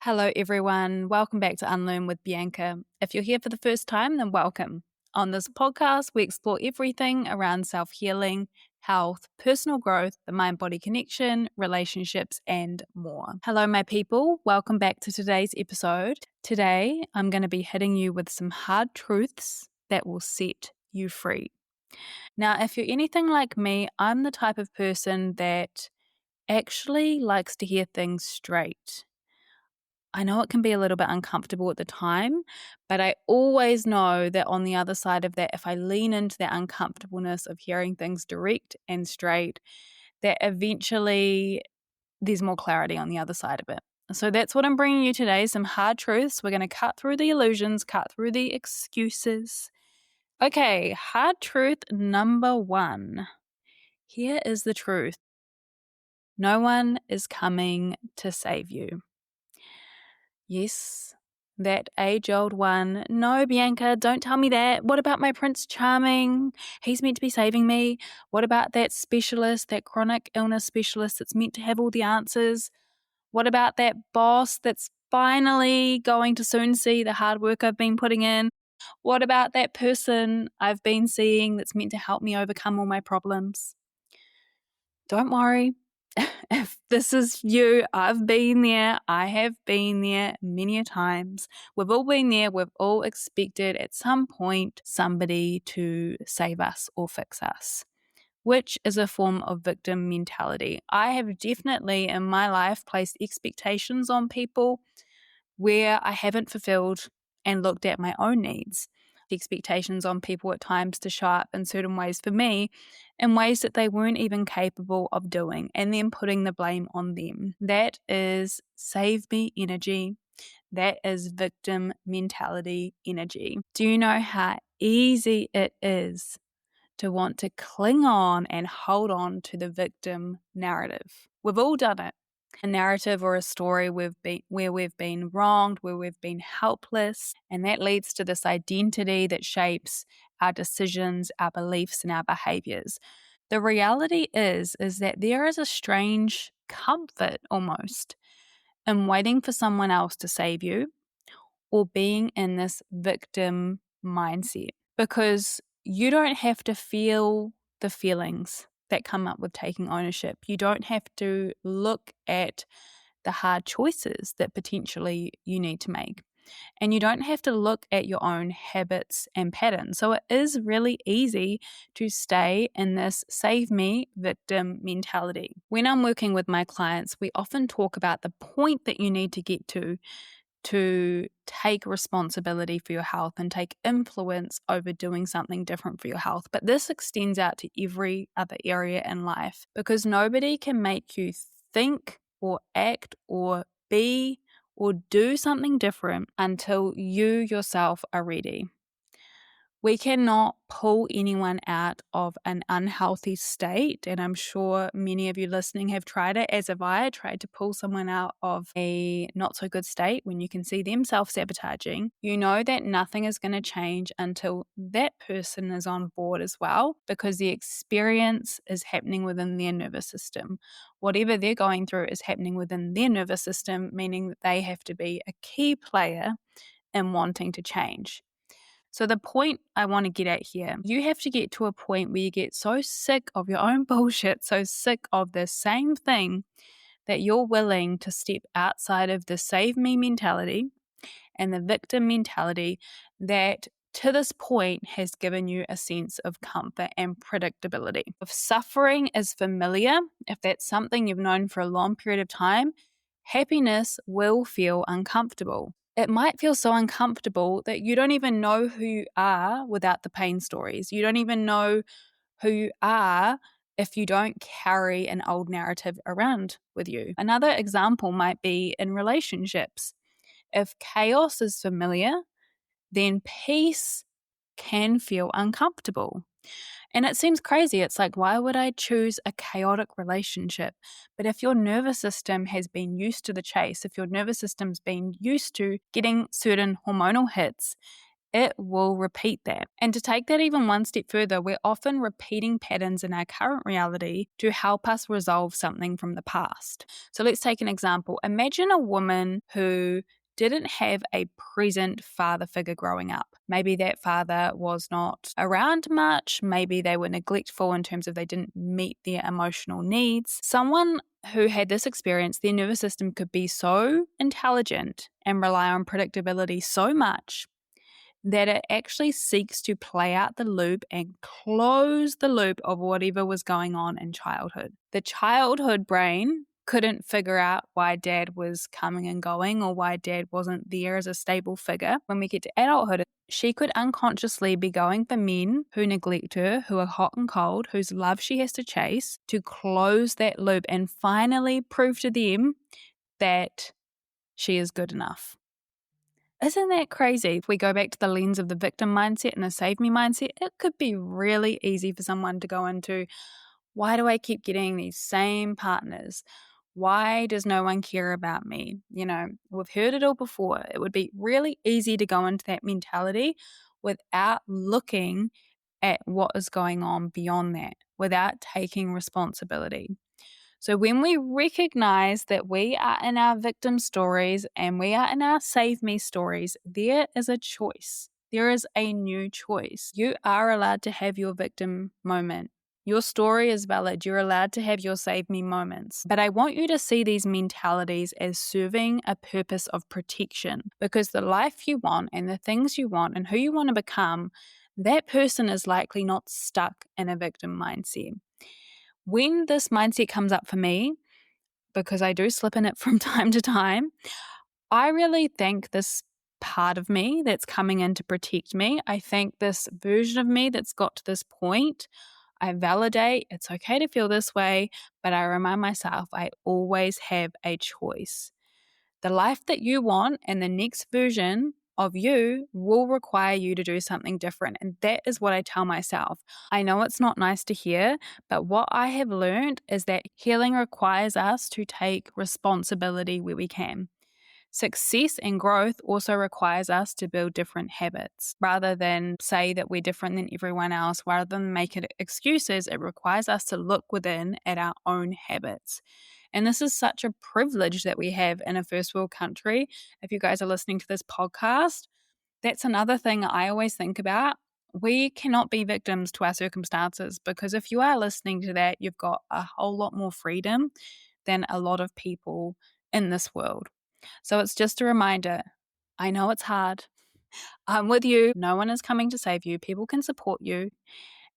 Hello, everyone. Welcome back to Unlearn with Bianca. If you're here for the first time, then welcome. On this podcast, we explore everything around self-healing, health, personal growth, the mind-body connection, relationships, and more. Hello, my people. Welcome back to today's episode. Today, I'm going to be hitting you with some hard truths that will set you free. Now, if you're anything like me, I'm the type of person that actually likes to hear things straight. I know it can be a little bit uncomfortable at the time, but I always know that on the other side of that, if I lean into that uncomfortableness of hearing things direct and straight, that eventually there's more clarity on the other side of it. So that's what I'm bringing you today, some hard truths. We're going to cut through the illusions, cut through the excuses. Okay, hard truth number 1. Here is the truth. No one is coming to save you. Yes, that age-old one. No, Bianca, don't tell me that. What about my Prince Charming? He's meant to be saving me. What about that specialist, that chronic illness specialist that's meant to have all the answers? What about that boss that's finally going to soon see the hard work I've been putting in? What about that person I've been seeing that's meant to help me overcome all my problems? Don't worry. If this is you, I've been there. I have been there many a times. We've all been there. We've all expected at some point somebody to save us or fix us, which is a form of victim mentality. I have definitely in my life placed expectations on people where I haven't fulfilled and looked at my own needs. Expectations on people at times to show up in certain ways for me in ways that they weren't even capable of doing, and then putting the blame on them. That is save me energy. That is victim mentality energy. Do you know how easy it is to want to cling on and hold on to the victim narrative? We've all done it. A narrative or a story where we've been wronged, where we've been helpless, and that leads to this identity that shapes our decisions, our beliefs, and our behaviors. The reality is that there is a strange comfort almost in waiting for someone else to save you or being in this victim mindset, because you don't have to feel the feelings that come up with taking ownership. You don't have to look at the hard choices that potentially you need to make. And you don't have to look at your own habits and patterns. So it is really easy to stay in this save me victim mentality. When I'm working with my clients, we often talk about the point that you need to get to take responsibility for your health and take influence over doing something different for your health. But this extends out to every other area in life, because nobody can make you think or act or be or do something different until you yourself are ready. We cannot pull anyone out of an unhealthy state, and I'm sure many of you listening have tried it, as have I, tried to pull someone out of a not so good state when you can see them self-sabotaging. You know that nothing is going to change until that person is on board as well, because the experience is happening within their nervous system. Whatever they're going through is happening within their nervous system, meaning that they have to be a key player in wanting to change. So the point I want to get at here, you have to get to a point where you get so sick of your own bullshit, so sick of the same thing, that you're willing to step outside of the save me mentality and the victim mentality that to this point has given you a sense of comfort and predictability. If suffering is familiar, if that's something you've known for a long period of time, happiness will feel uncomfortable. It might feel so uncomfortable that you don't even know who you are without the pain stories. You don't even know who you are if you don't carry an old narrative around with you. Another example might be in relationships. If chaos is familiar, then peace can feel uncomfortable. And it seems crazy. It's like, why would I choose a chaotic relationship? But if your nervous system has been used to the chase, if your nervous system's been used to getting certain hormonal hits, it will repeat that. And to take that even one step further, we're often repeating patterns in our current reality to help us resolve something from the past. So let's take an example. Imagine a woman who didn't have a present father figure growing up. Maybe that father was not around much. Maybe they were neglectful in terms of they didn't meet their emotional needs. Someone who had this experience, their nervous system could be so intelligent and rely on predictability so much that it actually seeks to play out the loop and close the loop of whatever was going on in childhood. The childhood brain couldn't figure out why dad was coming and going or why dad wasn't there as a stable figure. When we get to adulthood, she could unconsciously be going for men who neglect her, who are hot and cold, whose love she has to chase, to close that loop and finally prove to them that she is good enough. Isn't that crazy? If we go back to the lens of the victim mindset and the save me mindset, it could be really easy for someone to go into, why do I keep getting these same partners? Why does no one care about me? We've heard it all before. It would be really easy to go into that mentality without looking at what is going on beyond that, without taking responsibility. So when we recognize that we are in our victim stories and we are in our save me stories, there is a choice. There is a new choice. You are allowed to have your victim moment. Your story is valid. You're allowed to have your save me moments. But I want you to see these mentalities as serving a purpose of protection, because the life you want and the things you want and who you want to become, that person is likely not stuck in a victim mindset. When this mindset comes up for me, because I do slip in it from time to time, I really thank this part of me that's coming in to protect me. I thank this version of me that's got to this point. I validate it's okay to feel this way, but I remind myself I always have a choice. The life that you want and the next version of you will require you to do something different. And that is what I tell myself. I know it's not nice to hear, but what I have learned is that healing requires us to take responsibility where we can. Success and growth also requires us to build different habits. Rather than say that we're different than everyone else, rather than make it excuses, it requires us to look within at our own habits. And this is such a privilege that we have in a first world country. If you guys are listening to this podcast, that's another thing I always think about. We cannot be victims to our circumstances, because if you are listening to that, you've got a whole lot more freedom than a lot of people in this world. So it's just a reminder. I know it's hard. I'm with you. No one is coming to save you. People can support you.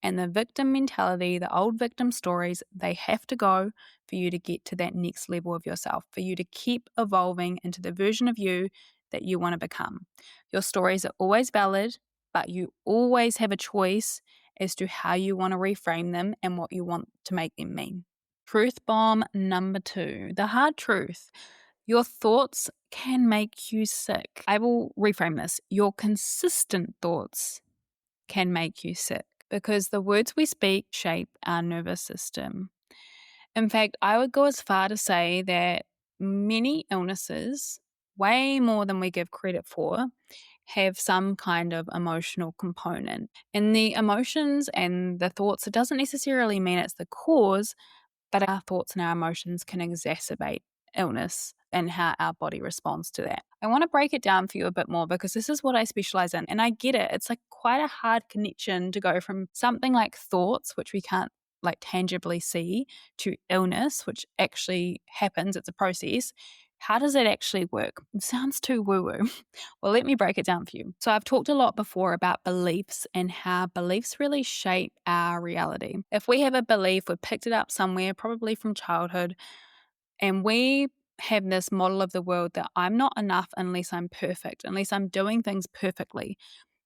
And the victim mentality, the old victim stories, they have to go for you to get to that next level of yourself, for you to keep evolving into the version of you that you want to become. Your stories are always valid, but you always have a choice as to how you want to reframe them and what you want to make them mean. Truth bomb number 2, the hard truth. Your thoughts can make you sick. I will reframe this. Your consistent thoughts can make you sick, because the words we speak shape our nervous system. In fact, I would go as far to say that many illnesses, way more than we give credit for, have some kind of emotional component. And the emotions and the thoughts, it doesn't necessarily mean it's the cause, but our thoughts and our emotions can exacerbate illness and how our body responds to that. I want to break it down for you a bit more, because this is what I specialize in, and I get it. It's like quite a hard connection to go from something like thoughts, which we can't like tangibly see, to illness, which actually happens. It's a process. How does it actually work? It sounds too woo-woo. Well, let me break it down for you. So I've talked a lot before about beliefs and how beliefs really shape our reality. If we have a belief, we've picked it up somewhere, probably from childhood, and we have this model of the world that I'm not enough unless I'm perfect, unless I'm doing things perfectly.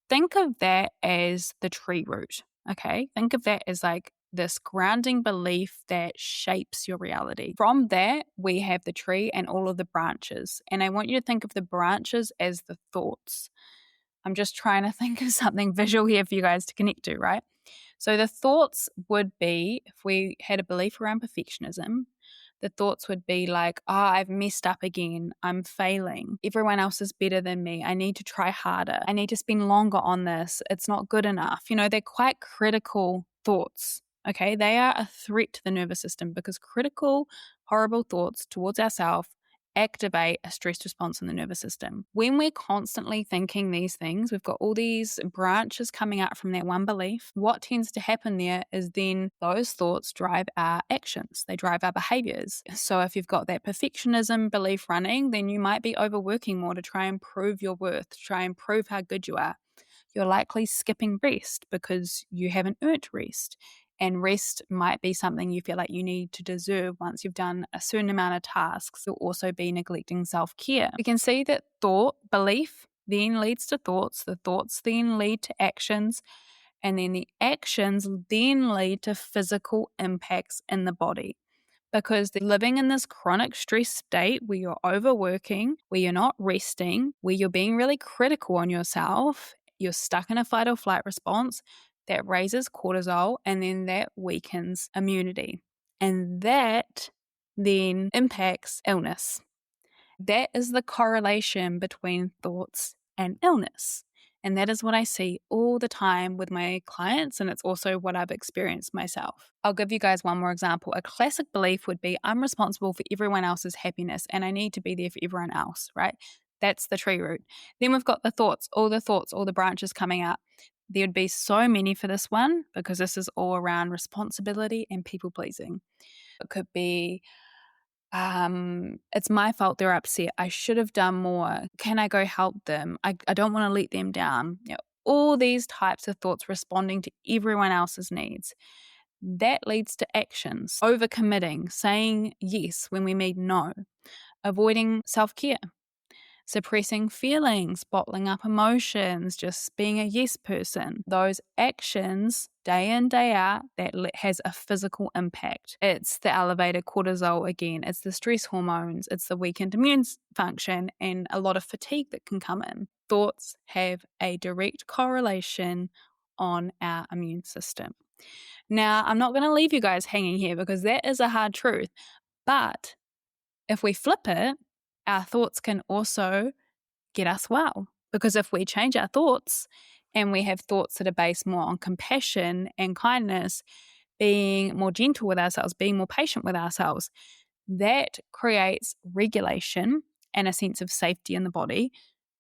Think of that as the tree root, okay? Think of that as like this grounding belief that shapes your reality. From that, we have the tree and all of the branches. And I want you to think of the branches as the thoughts. I'm just trying to think of something visual here for you guys to connect to, right? So the thoughts would be, if we had a belief around perfectionism, the thoughts would be like, oh, I've messed up again. I'm failing. Everyone else is better than me. I need to try harder. I need to spend longer on this. It's not good enough. They're quite critical thoughts. Okay, they are a threat to the nervous system because critical, horrible thoughts towards ourselves activate a stress response in the nervous system. When we're constantly thinking these things, we've got all these branches coming out from that one belief. What tends to happen there is then those thoughts drive our actions. They drive our behaviors. So if you've got that perfectionism belief running, then you might be overworking more to try and prove your worth, to try and prove how good you are. You're likely skipping rest because you haven't earned rest. And rest might be something you feel like you need to deserve once you've done a certain amount of tasks. You'll also be neglecting self-care. We can see that belief then leads to thoughts. The thoughts then lead to actions. And then the actions then lead to physical impacts in the body. Because they're living in this chronic stress state where you're overworking, where you're not resting, where you're being really critical on yourself, you're stuck in a fight or flight response, that raises cortisol, and then that weakens immunity. And that then impacts illness. That is the correlation between thoughts and illness. And that is what I see all the time with my clients, and it's also what I've experienced myself. I'll give you guys one more example. A classic belief would be, I'm responsible for everyone else's happiness and I need to be there for everyone else, right? That's the tree root. Then we've got the thoughts, all the branches coming out. There would be so many for this one because this is all around responsibility and people pleasing. It could be, it's my fault they're upset. I should have done more. Can I go help them? I don't want to let them down. All these types of thoughts responding to everyone else's needs. That leads to actions, overcommitting, saying yes when we mean no, avoiding self-care, suppressing feelings, bottling up emotions, just being a yes person. Those actions, day in, day out, that has a physical impact. It's the elevated cortisol again, it's the stress hormones, it's the weakened immune function, and a lot of fatigue that can come in. Thoughts have a direct correlation on our immune system. Now, I'm not going to leave you guys hanging here because that is a hard truth, but if we flip it, our thoughts can also get us well. Because if we change our thoughts and we have thoughts that are based more on compassion and kindness, being more gentle with ourselves, being more patient with ourselves, that creates regulation and a sense of safety in the body,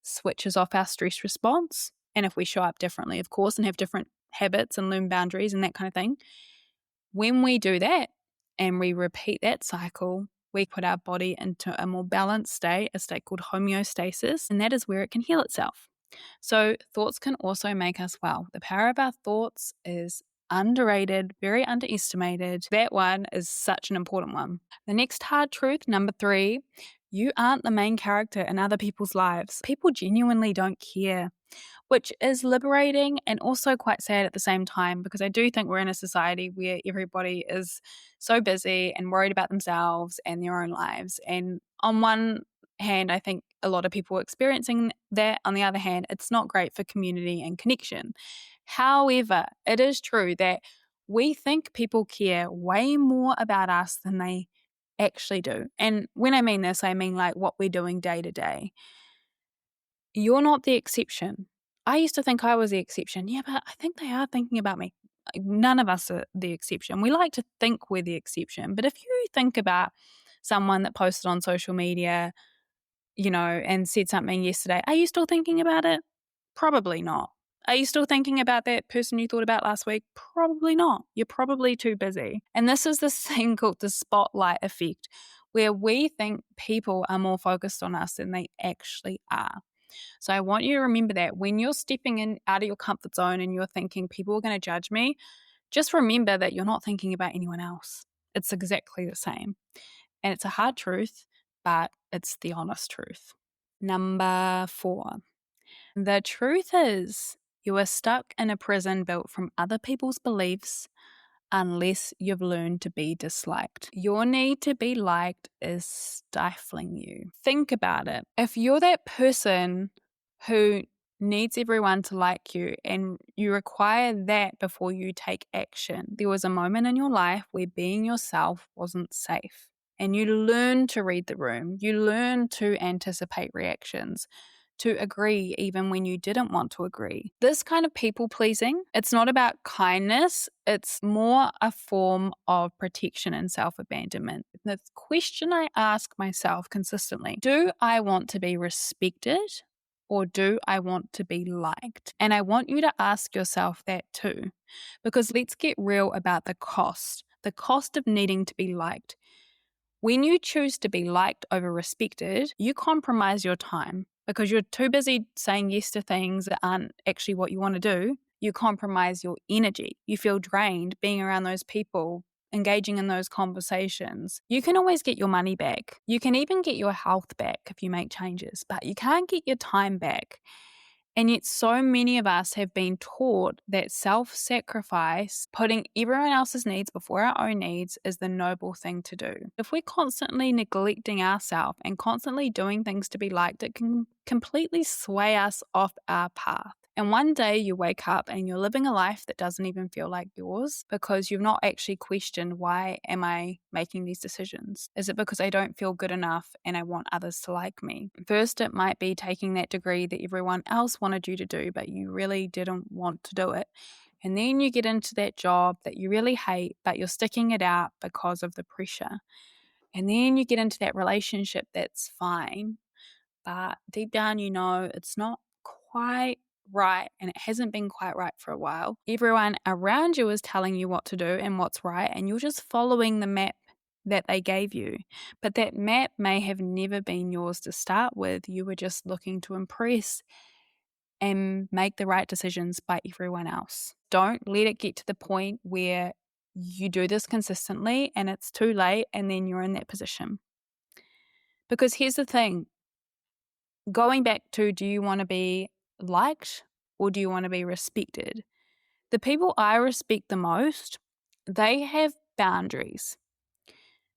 switches off our stress response. And if we show up differently, of course, and have different habits and learn boundaries and that kind of thing, when we do that and we repeat that cycle, we put our body into a more balanced state, a state called homeostasis, and that is where it can heal itself. So thoughts can also make us well. The power of our thoughts is underrated, very underestimated. That one is such an important one. The next hard truth, number 3, you aren't the main character in other people's lives. People genuinely don't care, which is liberating and also quite sad at the same time, because I do think we're in a society where everybody is so busy and worried about themselves and their own lives. And on one hand, I think a lot of people are experiencing that. On the other hand, it's not great for community and connection. However, it is true that we think people care way more about us than they actually do. And when I mean this, I mean like what we're doing day to day. You're not the exception. I used to think I was the exception. Yeah, but I think they are thinking about me. None of us are the exception. We like to think we're the exception. But if you think about someone that posted on social media, and said something yesterday, are you still thinking about it? Probably not. Are you still thinking about that person you thought about last week? Probably not. You're probably too busy. And this is this thing called the spotlight effect, where we think people are more focused on us than they actually are. So I want you to remember that when you're stepping in out of your comfort zone and you're thinking people are going to judge me, just remember that you're not thinking about anyone else. It's exactly the same. And it's a hard truth, but it's the honest truth. Number 4. The truth is you are stuck in a prison built from other people's beliefs unless you've learned to be disliked. Your need to be liked is stifling you. Think about it. If you're that person who needs everyone to like you and you require that before you take action, there was a moment in your life where being yourself wasn't safe. and you learn to read the room. You learn to anticipate reactions, to agree even when you didn't want to agree. This kind of people pleasing, it's not about kindness. It's more a form of protection and self-abandonment. The question I ask myself consistently, do I want to be respected or do I want to be liked? And I want you to ask yourself that too, because let's get real about the cost of needing to be liked. When you choose to be liked over respected, you compromise your time because you're too busy saying yes to things that aren't actually what you want to do. You compromise your energy. You feel drained being around those people, engaging in those conversations. You can always get your money back. You can even get your health back if you make changes, but you can't get your time back. And yet so many of us have been taught that self-sacrifice, putting everyone else's needs before our own needs, is the noble thing to do. If we're constantly neglecting ourselves and constantly doing things to be liked, it can completely sway us off our path. And one day you wake up and you're living a life that doesn't even feel like yours because you've not actually questioned, why am I making these decisions? Is it because I don't feel good enough and I want others to like me? First, it might be taking that degree that everyone else wanted you to do, but you really didn't want to do it. And then you get into that job that you really hate, but you're sticking it out because of the pressure. And then you get into that relationship that's fine, but deep down you know it's not quite right and it hasn't been quite right for a while. Everyone around you is telling you what to do and what's right, and you're just following the map that they gave you. But that map may have never been yours to start with. You were just looking to impress and make the right decisions by everyone else. Don't let it get to the point where you do this consistently and it's too late and then you're in that position. Because here's the thing, going back to, do you want to be liked or do you want to be respected? The people I respect the most, they have boundaries.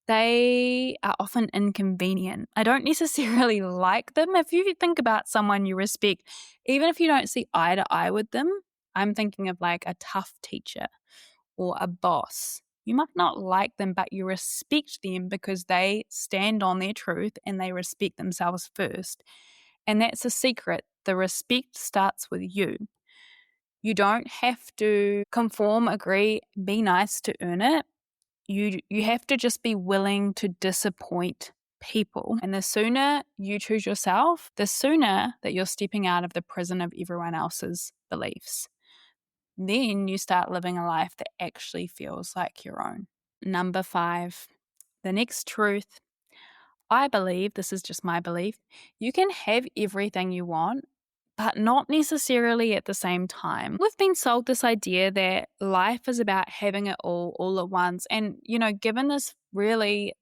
They are often inconvenient. I don't necessarily like them. If you think about someone you respect, even if you don't see eye to eye with them, I'm thinking of like a tough teacher or a boss. You might not like them, but you respect them because they stand on their truth and they respect themselves first. And that's a secret. The respect starts with you. You don't have to conform, agree, be nice to earn it. You have to just be willing to disappoint people. And the sooner you choose yourself, the sooner that you're stepping out of the prison of everyone else's beliefs. Then you start living a life that actually feels like your own. Number 5, the next truth. I believe, this is just my belief, you can have everything you want, but not necessarily at the same time. We've been sold this idea that life is about having it all at once. And, given this really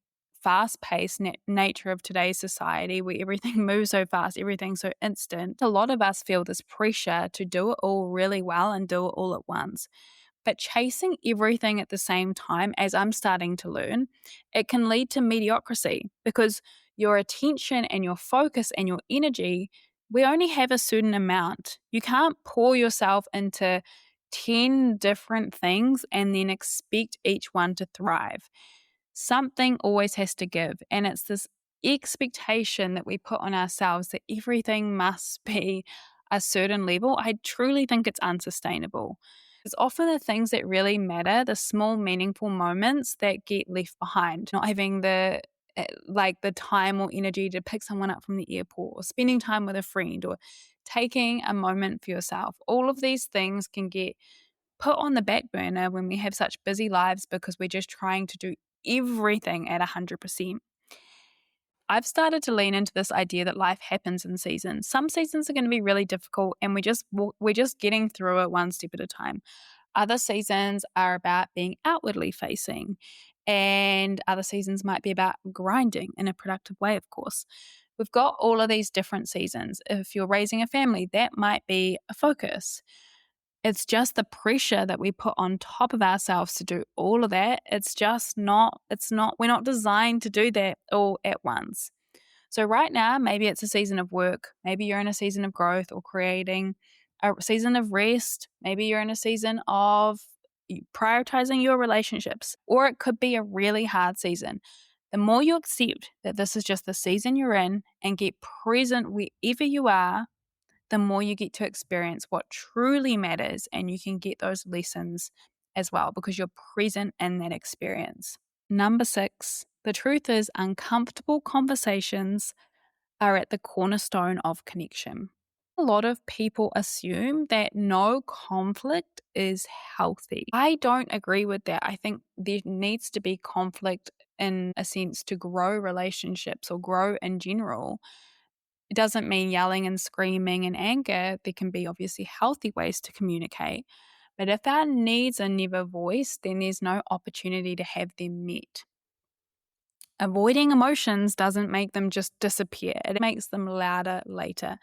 fast-paced nature of today's society where everything moves so fast, everything's so instant, a lot of us feel this pressure to do it all really well and do it all at once. But chasing everything at the same time, as I'm starting to learn, it can lead to mediocrity because your attention and your focus and your energy, we only have a certain amount. You can't pour yourself into 10 different things and then expect each one to thrive. Something always has to give, and it's this expectation that we put on ourselves that everything must be a certain level. I truly think it's unsustainable. It's often the things that really matter, the small, meaningful moments that get left behind. Not having the time or energy to pick someone up from the airport, or spending time with a friend, or taking a moment for yourself. All of these things can get put on the back burner when we have such busy lives because we're just trying to do everything at 100%. I've started to lean into this idea that life happens in seasons. Some seasons are going to be really difficult and we're just getting through it one step at a time. Other seasons are about being outwardly facing, and other seasons might be about grinding in a productive way, of course. We've got all of these different seasons. If you're raising a family, that might be a focus. It's just the pressure that we put on top of ourselves to do all of that. We're not designed to do that all at once. So right now, maybe it's a season of work. Maybe you're in a season of growth or creating, a season of rest. Maybe you're in a season of prioritizing your relationships, or it could be a really hard season. The more you accept that this is just the season you're in and get present wherever you are, the more you get to experience what truly matters, and you can get those lessons as well because you're present in that experience. Number 6, the truth is uncomfortable conversations are at the cornerstone of connection. A lot of people assume that no conflict is healthy. I don't agree with that. I think there needs to be conflict in a sense to grow relationships or grow in general. It doesn't mean yelling and screaming and anger. There can be obviously healthy ways to communicate. But if our needs are never voiced, then there's no opportunity to have them met. Avoiding emotions doesn't make them just disappear. It makes them louder later.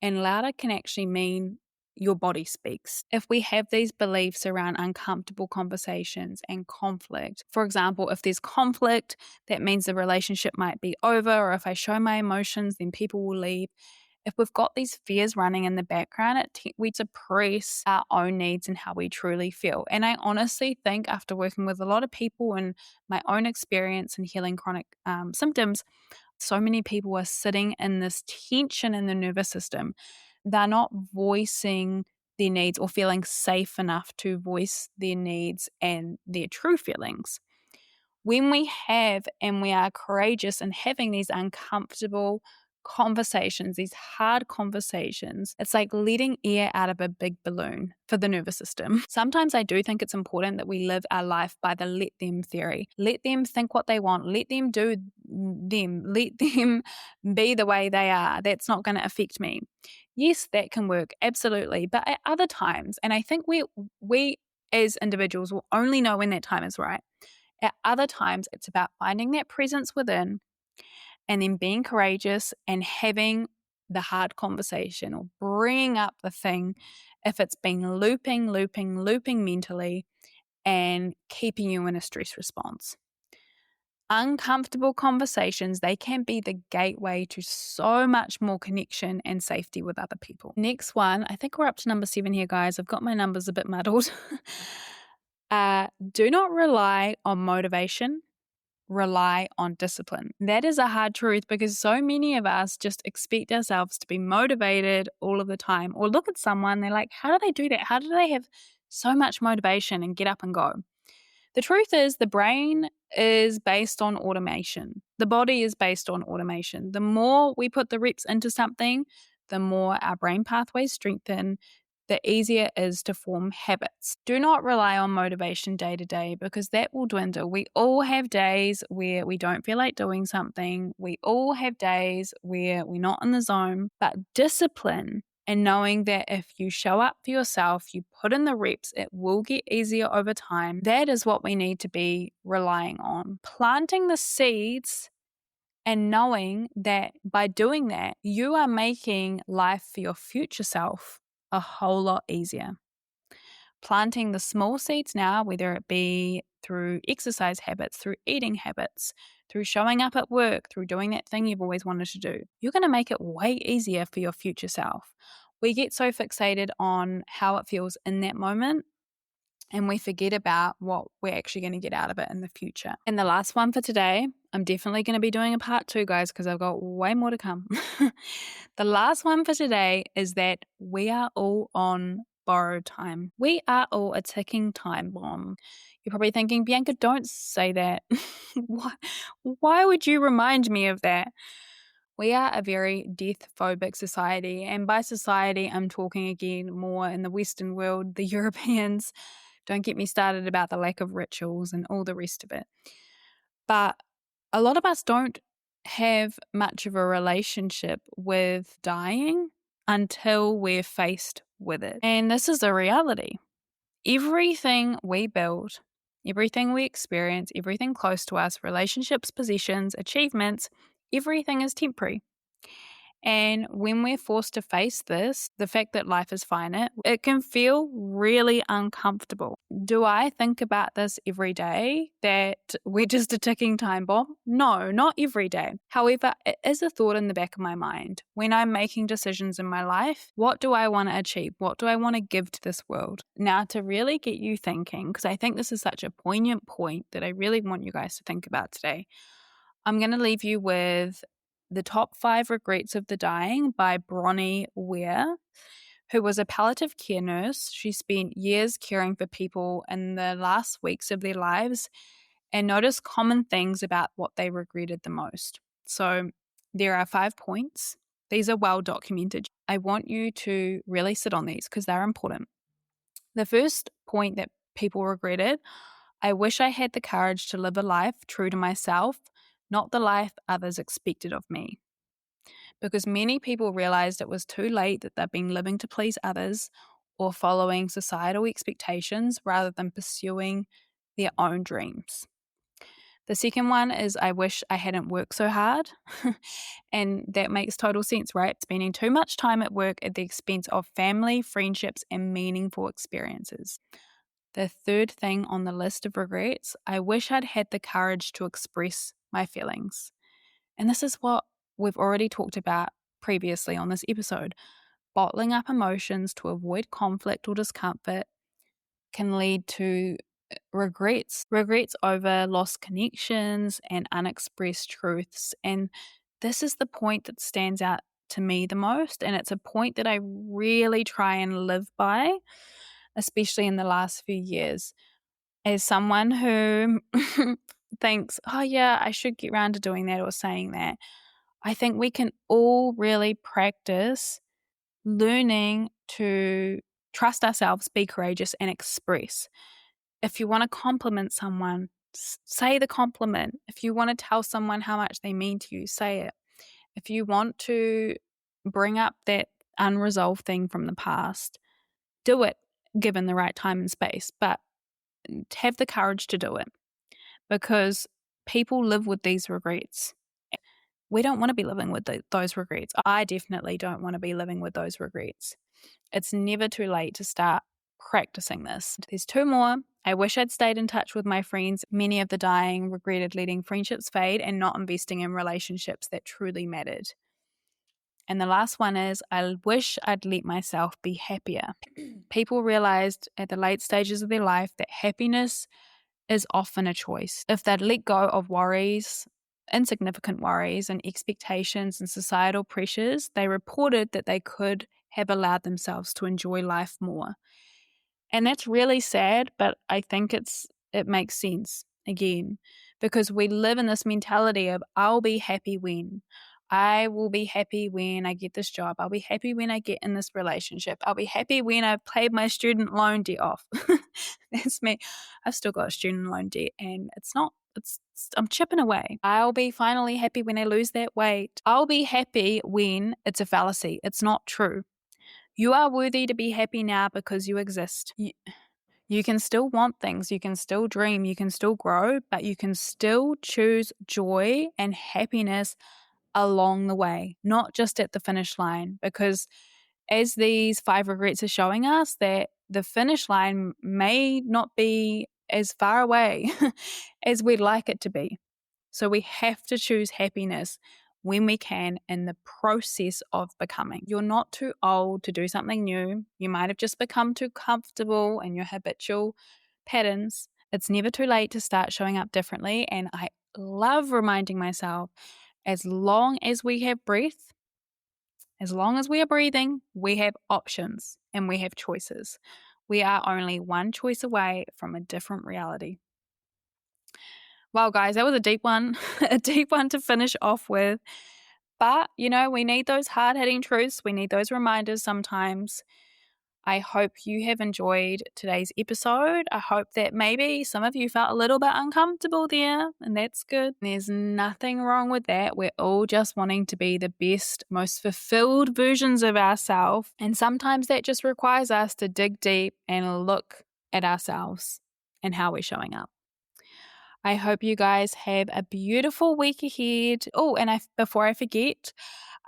And louder can actually mean your body speaks. If we have these beliefs around uncomfortable conversations and conflict, for example, if there's conflict, that means the relationship might be over, or if I show my emotions, then people will leave. If we've got these fears running in the background, we suppress our own needs and how we truly feel. And I honestly think, after working with a lot of people and my own experience in healing chronic symptoms, so many people are sitting in this tension in the nervous system. They're not voicing their needs or feeling safe enough to voice their needs and their true feelings. When we have and we are courageous in having these uncomfortable conversations, these hard conversations, it's like letting air out of a big balloon for the nervous system. Sometimes I do think it's important that we live our life by the let them theory. Let them think what they want. Let them do them. Let them be the way they are. That's not going to affect me. Yes, that can work, absolutely. But at other times, and I think we as individuals will only know when that time is right. At other times, it's about finding that presence within and then being courageous and having the hard conversation or bringing up the thing if it's been looping mentally and keeping you in a stress response. Uncomfortable conversations, they can be the gateway to so much more connection and safety with other people. Next one, I think we're up to number 7 here, guys. I've got my numbers a bit muddled. Do not rely on motivation, rely on discipline. That is a hard truth because so many of us just expect ourselves to be motivated all of the time. Or look at someone, they're like, how do they do that? How do they have so much motivation and get up and go? The truth is, the brain is based on automation. The body is based on automation. The more we put the reps into something, the more our brain pathways strengthen, the easier it is to form habits. Do not rely on motivation day to day because that will dwindle. We all have days where we don't feel like doing something. We all have days where we're not in the zone. But discipline and knowing that if you show up for yourself, you put in the reps, it will get easier over time. That is what we need to be relying on. Planting the seeds and knowing that by doing that, you are making life for your future self a whole lot easier. Planting the small seeds now, whether it be through exercise habits, through eating habits, through showing up at work, through doing that thing you've always wanted to do, you're going to make it way easier for your future self. We get so fixated on how it feels in that moment, and we forget about what we're actually going to get out of it in the future. And the last one for today, I'm definitely going to be doing a part 2, guys, because I've got way more to come. The last one for today is that we are all on borrowed time. We are all a ticking time bomb. You're probably thinking, Bianca, don't say that. Why would you remind me of that? We are a very death-phobic society, and by society, I'm talking again more in the Western world, the Europeans. Don't get me started about the lack of rituals and all the rest of it. But a lot of us don't have much of a relationship with dying until we're faced with it. And this is a reality. Everything we build, everything we experience, everything close to us, relationships, possessions, achievements, everything is temporary. And when we're forced to face this, the fact that life is finite, it can feel really uncomfortable. Do I think about this every day, that we're just a ticking time bomb? No, not every day. However, it is a thought in the back of my mind. When I'm making decisions in my life, what do I want to achieve? What do I want to give to this world? Now, to really get you thinking, because I think this is such a poignant point that I really want you guys to think about today, I'm going to leave you with The Top 5 Regrets of the Dying by Bronnie Ware, who was a palliative care nurse. She spent years caring for people in the last weeks of their lives and noticed common things about what they regretted the most. So there are 5 points. These are well documented. I want you to really sit on these because they're important. The first point that people regretted: I wish I had the courage to live a life true to myself, not the life others expected of me. Because many people realized it was too late, that they've been living to please others or following societal expectations rather than pursuing their own dreams. The second one is, I wish I hadn't worked so hard. And that makes total sense, right? Spending too much time at work at the expense of family, friendships, and meaningful experiences. The third thing on the list of regrets: I wish I'd had the courage to express my feelings. And this is what we've already talked about previously on this episode. Bottling up emotions to avoid conflict or discomfort can lead to regrets over lost connections and unexpressed truths. And this is the point that stands out to me the most, and it's a point that I really try and live by, especially in the last few years. As someone who thinks, oh yeah, I should get around to doing that or saying that, I think we can all really practice learning to trust ourselves, be courageous, and express. If you want to compliment someone, say the compliment. If you want to tell someone how much they mean to you, say it. If you want to bring up that unresolved thing from the past, do it given the right time and space, but have the courage to do it, because people live with these regrets. We don't want to be living with those regrets. I definitely don't want to be living with those regrets. It's never too late to start practicing this. There's 2 more. I wish I'd stayed in touch with my friends. Many of the dying regretted letting friendships fade and not investing in relationships that truly mattered. And the last one is, I wish I'd let myself be happier. People realized at the late stages of their life that happiness is often a choice. If they'd let go of worries, insignificant worries and expectations and societal pressures, they reported that they could have allowed themselves to enjoy life more. And that's really sad, but I think it makes sense again, because we live in this mentality of, I'll be happy when. I will be happy when I get this job. I'll be happy when I get in this relationship. I'll be happy when I've paid my student loan debt off. That's me. I've still got student loan debt, and I'm chipping away. I'll be finally happy when I lose that weight. I'll be happy when. It's a fallacy. It's not true. You are worthy to be happy now because you exist. You can still want things, you can still dream, you can still grow, but you can still choose joy and happiness along the way, not just at the finish line. Because as these 5 regrets are showing us, that the finish line may not be as far away as we'd like it to be. So we have to choose happiness when we can in the process of becoming. You're not too old to do something new. You might have just become too comfortable in your habitual patterns. It's never too late to start showing up differently. And I love reminding myself, as long as we have breath, as long as we are breathing, we have options and we have choices. We are only one choice away from a different reality. Wow, guys, that was a deep one, a deep one to finish off with. But, we need those hard-hitting truths. We need those reminders sometimes. I hope you have enjoyed today's episode. I hope that maybe some of you felt a little bit uncomfortable there, and that's good. There's nothing wrong with that. We're all just wanting to be the best, most fulfilled versions of ourselves. And sometimes that just requires us to dig deep and look at ourselves and how we're showing up. I hope you guys have a beautiful week ahead. Oh, and before I forget,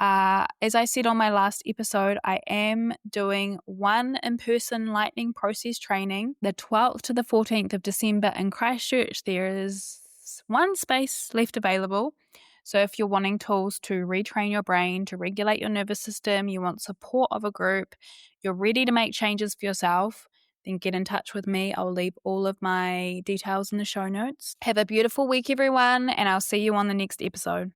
as I said on my last episode, I am doing one in-person lightning process training the 12th to the 14th of December in Christchurch. There is one space left available. So if you're wanting tools to retrain your brain, to regulate your nervous system, you want support of a group, you're ready to make changes for yourself, then get in touch with me. I'll leave all of my details in the show notes. Have a beautiful week, everyone, and I'll see you on the next episode.